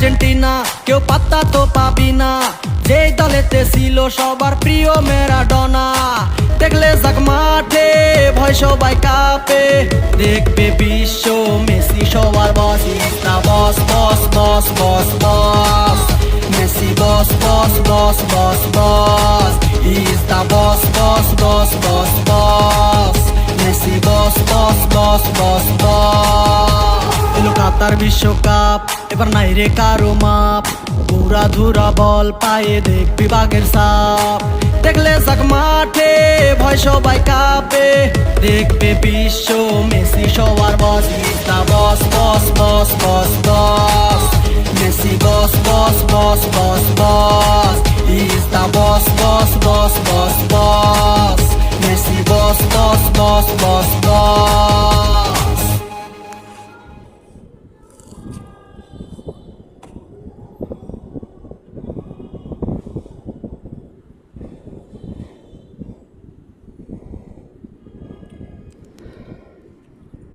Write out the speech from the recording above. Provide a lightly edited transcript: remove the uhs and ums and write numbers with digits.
Argentina, কেউ পাত্তা তো পাবি না। যেই দলেতে ছিল সবার প্রিয় ম্যারাডোনা, দেখলে যাক মাঠে ভয় সবাই কাঁপে। দেখবে বিশ্ব মেসি সবার boss, is the boss boss boss boss boss. Messi boss boss boss boss boss, is the boss boss boss boss boss. Messi boss boss boss boss boss. এলো কাতার বিশ্বকাপ, এবার নাই রে কারো মাপ। পুরা ধুরা বল পায়ে দেখবি বাঘের সাপ। দেখলে যাক মাঠে ভয় সবাই কাঁপে। দেখবে বিশ্ব মেসি সবার boss, is the boss boss boss boss boss. Messi boss boss boss boss boss, is the boss boss boss boss boss. Messi boss boss boss boss boss.